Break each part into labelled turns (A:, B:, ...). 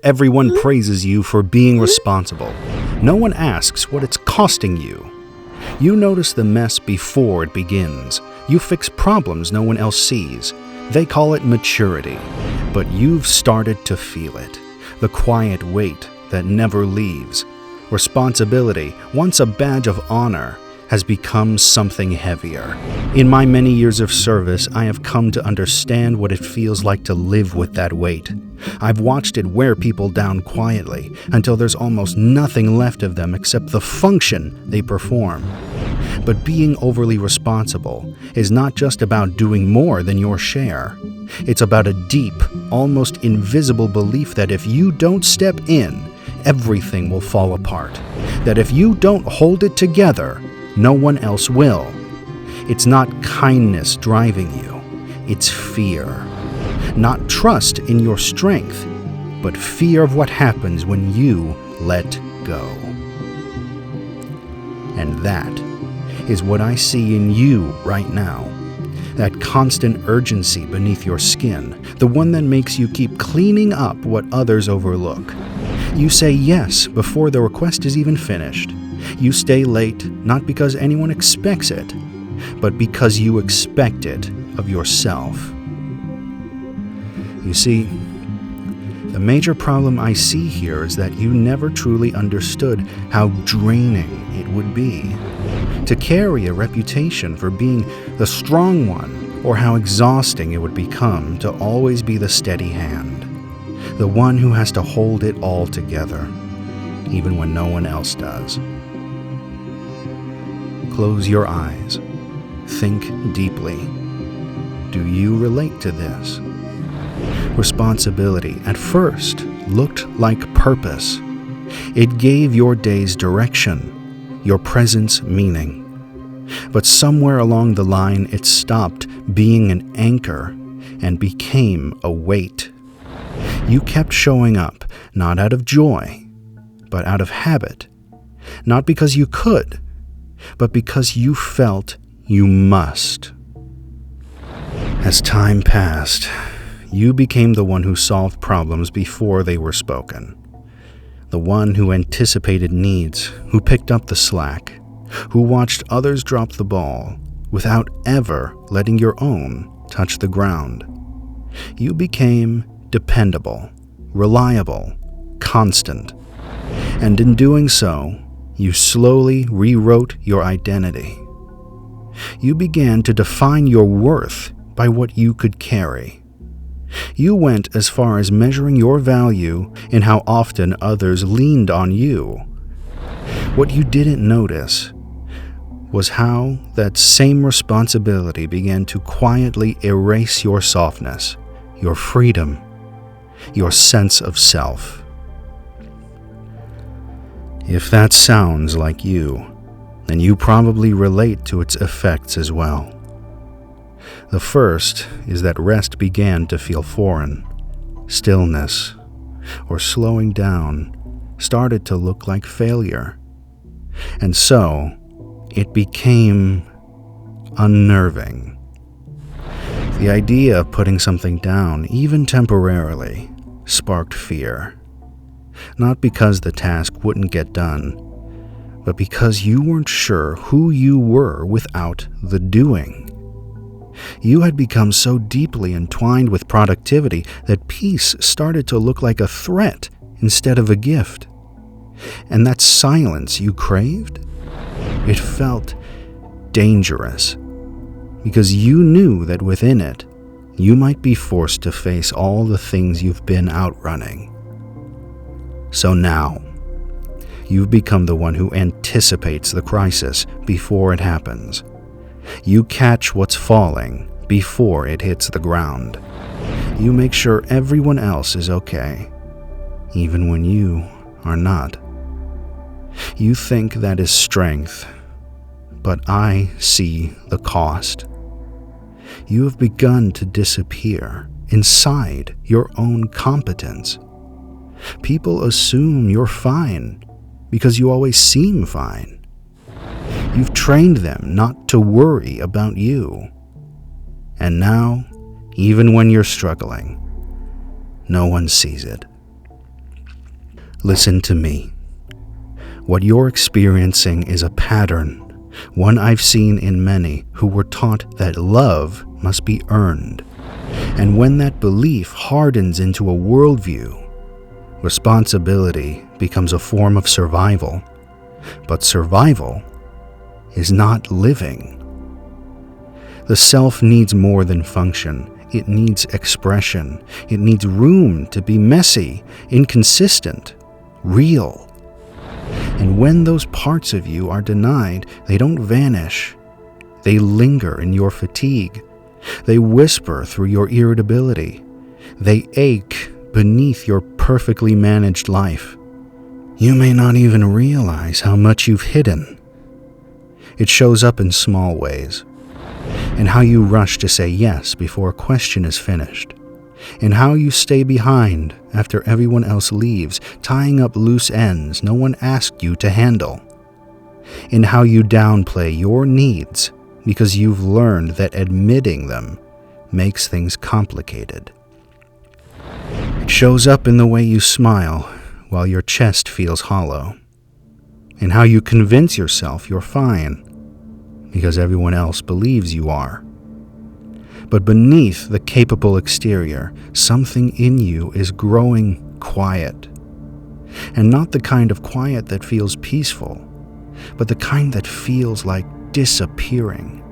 A: everyone praises you for being responsible. No one asks what it's costing you. You notice the mess before it begins. You fix problems no one else sees. They call it maturity, but you've started to feel it. The quiet weight that never leaves. Responsibility, once a badge of honor, has become something heavier. In my many years of service, I have come to understand what it feels like to live with that weight. I've watched it wear people down quietly until there's almost nothing left of them except the function they perform. But being overly responsible is not just about doing more than your share. It's about a deep, almost invisible belief that if you don't step in, everything will fall apart. That if you don't hold it together, no one else will. It's not kindness driving you. It's fear. Not trust in your strength, but fear of what happens when you let go. And that is what I see in you right now. That constant urgency beneath your skin, the one that makes you keep cleaning up what others overlook. You say yes before the request is even finished. You stay late not because anyone expects it, but because you expect it of yourself. You see, the major problem I see here is that you never truly understood how draining it would be to carry a reputation for being the strong one, or how exhausting it would become to always be the steady hand, the one who has to hold it all together, even when no one else does. Close your eyes. Think deeply. Do you relate to this? Responsibility at first looked like purpose. It gave your days direction, your presence meaning. But somewhere along the line, it stopped being an anchor and became a weight. You kept showing up, not out of joy, but out of habit. Not because you could, but because you felt you must. As time passed, you became the one who solved problems before they were spoken. The one who anticipated needs, who picked up the slack, who watched others drop the ball without ever letting your own touch the ground. You became dependable, reliable, constant. And in doing so, you slowly rewrote your identity. You began to define your worth by what you could carry. You went as far as measuring your value in how often others leaned on you. What you didn't notice was how that same responsibility began to quietly erase your softness, your freedom, your sense of self. If that sounds like you, then you probably relate to its effects as well. The first is that rest began to feel foreign. Stillness, or slowing down, started to look like failure. And so, it became unnerving. The idea of putting something down, even temporarily, sparked fear. Not because the task wouldn't get done, but because you weren't sure who you were without the doing. You had become so deeply entwined with productivity that peace started to look like a threat instead of a gift. And that silence you craved, it felt dangerous, because you knew that within it, you might be forced to face all the things you've been outrunning. So now, you've become the one who anticipates the crisis before it happens. You catch what's falling before it hits the ground. You make sure everyone else is okay, even when you are not. You think that is strength, but I see the cost. You have begun to disappear inside your own competence. People assume you're fine because you always seem fine. You've trained them not to worry about you. And now, even when you're struggling, no one sees it. Listen to me. What you're experiencing is a pattern, one I've seen in many who were taught that love must be earned. And when that belief hardens into a worldview, responsibility becomes a form of survival. But survival is not living. The self needs more than function. It needs expression. It needs room to be messy, inconsistent, real. And when those parts of you are denied, they don't vanish. They linger in your fatigue. They whisper through your irritability. They ache beneath your perfectly managed life. You may not even realize how much you've hidden. It shows up in small ways. In how you rush to say yes before a question is finished. In how you stay behind after everyone else leaves, tying up loose ends no one asked you to handle. In how you downplay your needs because you've learned that admitting them makes things complicated. It shows up in the way you smile while your chest feels hollow. In how you convince yourself you're fine because everyone else believes you are. But beneath the capable exterior, something in you is growing quiet. And not the kind of quiet that feels peaceful, but the kind that feels like disappearing.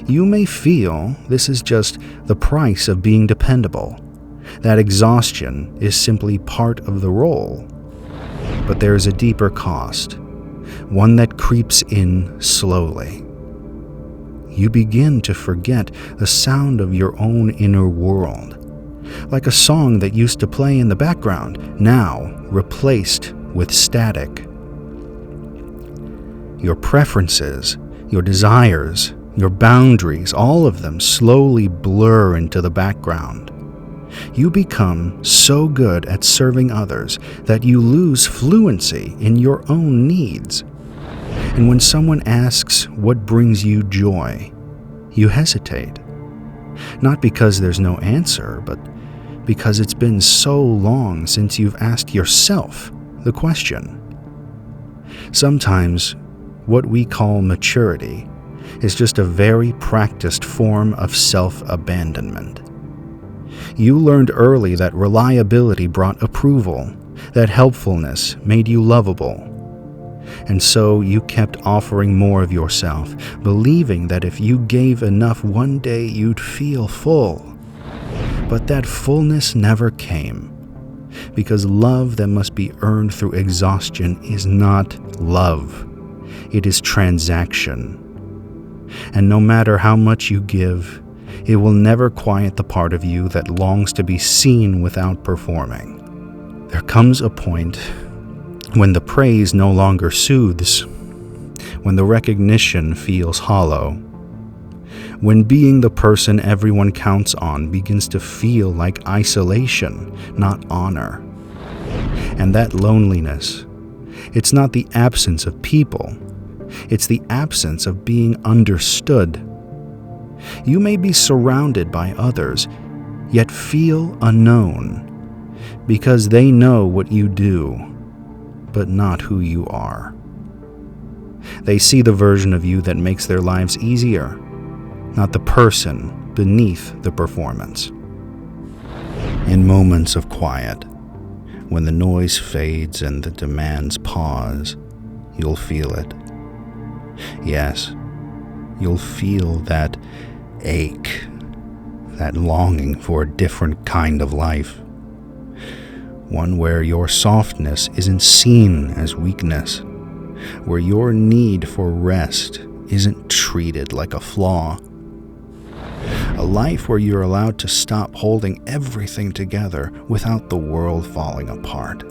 A: You may feel this is just the price of being dependable, that exhaustion is simply part of the role. But there is a deeper cost, one that creeps in slowly. You begin to forget the sound of your own inner world, like a song that used to play in the background, now replaced with static. Your preferences, your desires, your boundaries, all of them slowly blur into the background. You become so good at serving others that you lose fluency in your own needs. And when someone asks what brings you joy, you hesitate. Not because there's no answer, but because it's been so long since you've asked yourself the question. Sometimes what we call maturity is just a very practiced form of self-abandonment. You learned early that reliability brought approval, that helpfulness made you lovable. And so you kept offering more of yourself, believing that if you gave enough one day you'd feel full. But that fullness never came, because love that must be earned through exhaustion is not love. It is transaction. And no matter how much you give, it will never quiet the part of you that longs to be seen without performing. There comes a point when the praise no longer soothes, when the recognition feels hollow, when being the person everyone counts on begins to feel like isolation, not honor. And that loneliness, it's not the absence of people, it's the absence of being understood. You may be surrounded by others, yet feel unknown, because they know what you do, but not who you are. They see the version of you that makes their lives easier, not the person beneath the performance. In moments of quiet, when the noise fades and the demands pause, you'll feel it. Yes, you'll feel that ache, that longing for a different kind of life. One where your softness isn't seen as weakness, where your need for rest isn't treated like a flaw. A life where you're allowed to stop holding everything together without the world falling apart.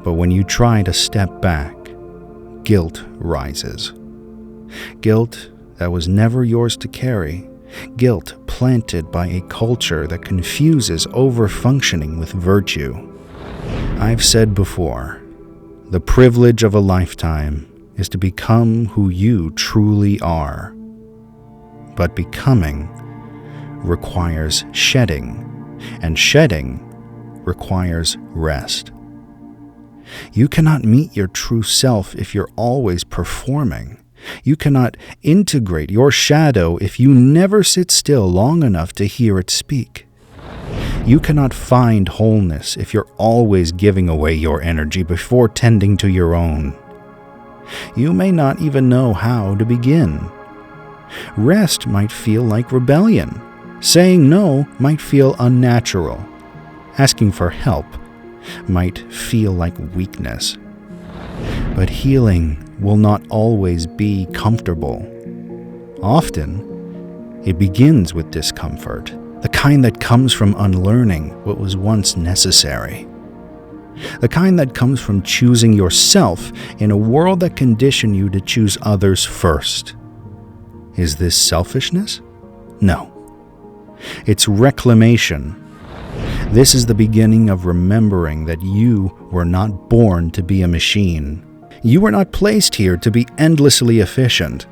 A: But when you try to step back, guilt rises. Guilt that was never yours to carry. Guilt planted by a culture that confuses over-functioning with virtue. I've said before, the privilege of a lifetime is to become who you truly are. But becoming requires shedding, and shedding requires rest. You cannot meet your true self if you're always performing. You cannot integrate your shadow if you never sit still long enough to hear it speak. You cannot find wholeness if you're always giving away your energy before tending to your own. You may not even know how to begin. Rest might feel like rebellion. Saying no might feel unnatural. Asking for help might feel like weakness. But healing will not always be comfortable. Often, it begins with discomfort, the kind that comes from unlearning what was once necessary. The kind that comes from choosing yourself in a world that conditioned you to choose others first. Is this selfishness? No. It's reclamation. This is the beginning of remembering that you were not born to be a machine. You were not placed here to be endlessly efficient.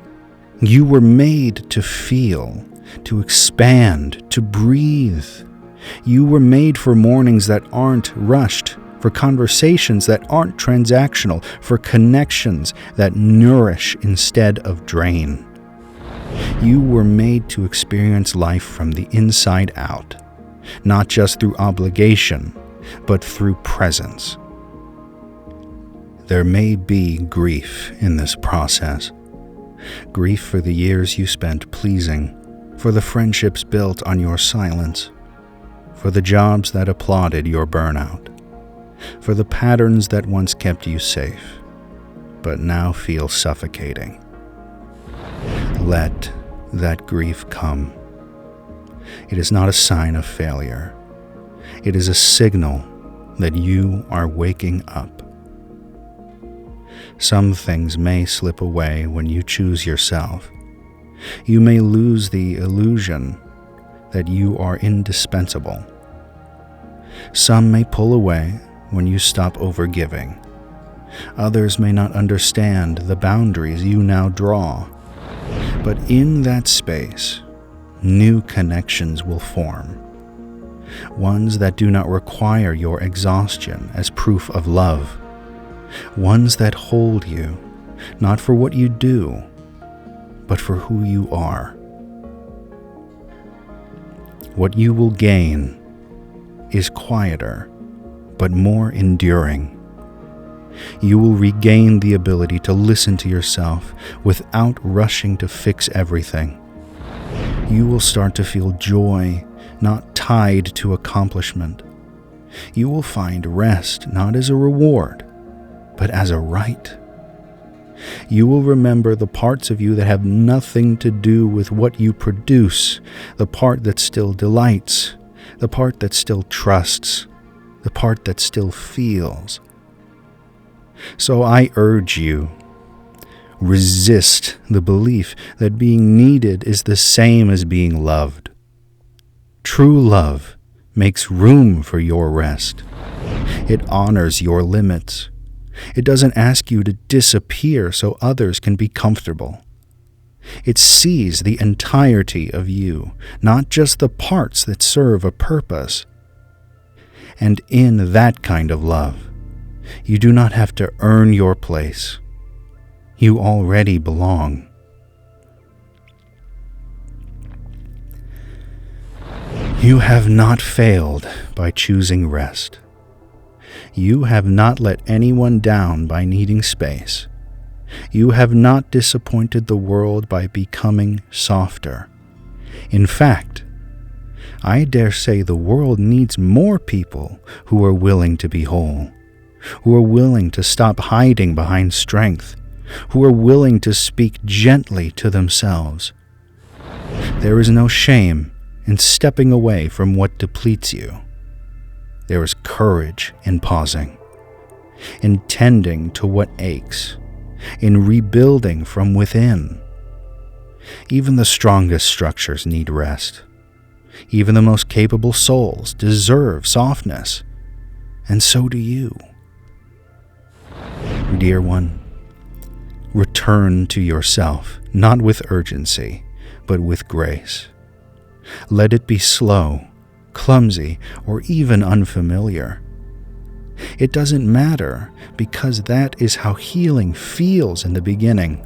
A: You were made to feel, to expand, to breathe. You were made for mornings that aren't rushed, for conversations that aren't transactional, for connections that nourish instead of drain. You were made to experience life from the inside out, not just through obligation, but through presence. There may be grief in this process. Grief for the years you spent pleasing, for the friendships built on your silence, for the jobs that applauded your burnout, for the patterns that once kept you safe, but now feel suffocating. Let that grief come. It is not a sign of failure. It is a signal that you are waking up. Some things may slip away when you choose yourself. You may lose the illusion that you are indispensable. Some may pull away when you stop overgiving. Others may not understand the boundaries you now draw. But in that space, new connections will form. Ones that do not require your exhaustion as proof of love. Ones that hold you, not for what you do, but for who you are. What you will gain is quieter, but more enduring. You will regain the ability to listen to yourself without rushing to fix everything. You will start to feel joy, not tied to accomplishment. You will find rest not as a reward, but as a right. You will remember the parts of you that have nothing to do with what you produce, the part that still delights, the part that still trusts, the part that still feels. So I urge you, resist the belief that being needed is the same as being loved. True love makes room for your rest. It honors your limits. It doesn't ask you to disappear so others can be comfortable. It sees the entirety of you, not just the parts that serve a purpose. And in that kind of love, you do not have to earn your place. You already belong. You have not failed by choosing rest. You have not let anyone down by needing space. You have not disappointed the world by becoming softer. In fact, I dare say the world needs more people who are willing to be whole, who are willing to stop hiding behind strength, who are willing to speak gently to themselves. There is no shame in stepping away from what depletes you. There is courage in pausing, in tending to what aches, in rebuilding from within. Even the strongest structures need rest. Even the most capable souls deserve softness, and so do you. Dear one, return to yourself, not with urgency, but with grace. Let it be slow, clumsy, or even unfamiliar. It doesn't matter, because that is how healing feels in the beginning.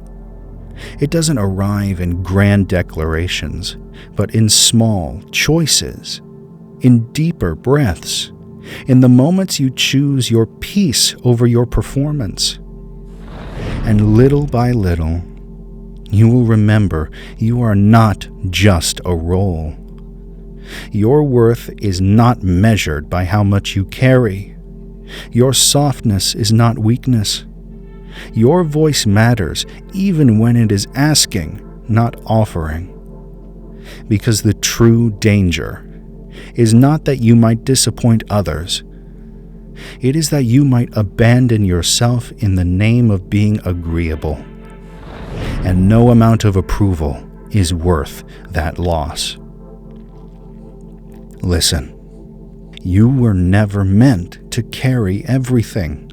A: It doesn't arrive in grand declarations, but in small choices, in deeper breaths, in the moments you choose your peace over your performance. And little by little, you will remember you are not just a role. Your worth is not measured by how much you carry. Your softness is not weakness. Your voice matters even when it is asking, not offering. Because the true danger is not that you might disappoint others. It is that you might abandon yourself in the name of being agreeable. And no amount of approval is worth that loss. Listen, you were never meant to carry everything.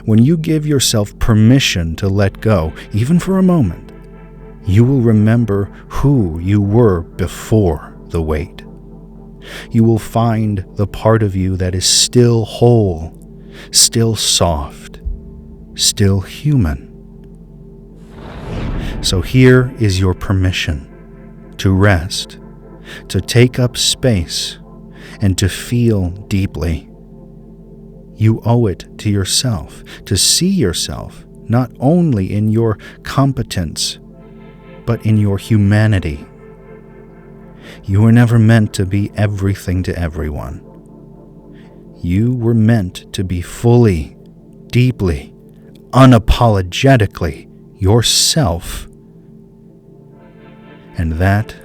A: When you give yourself permission to let go, even for a moment, you will remember who you were before the weight. You will find the part of you that is still whole, still soft, still human. So here is your permission to rest, to take up space, and to feel deeply. You owe it to yourself to see yourself not only in your competence, but in your humanity. You were never meant to be everything to everyone. You were meant to be fully, deeply, unapologetically yourself. And that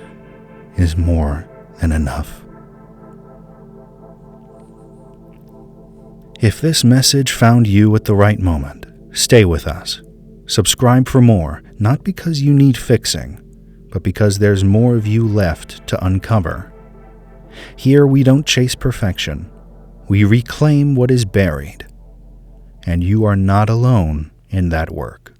A: is more than enough. If this message found you at the right moment, stay with us. Subscribe for more, not because you need fixing, but because there's more of you left to uncover. Here we don't chase perfection. We reclaim what is buried. And you are not alone in that work.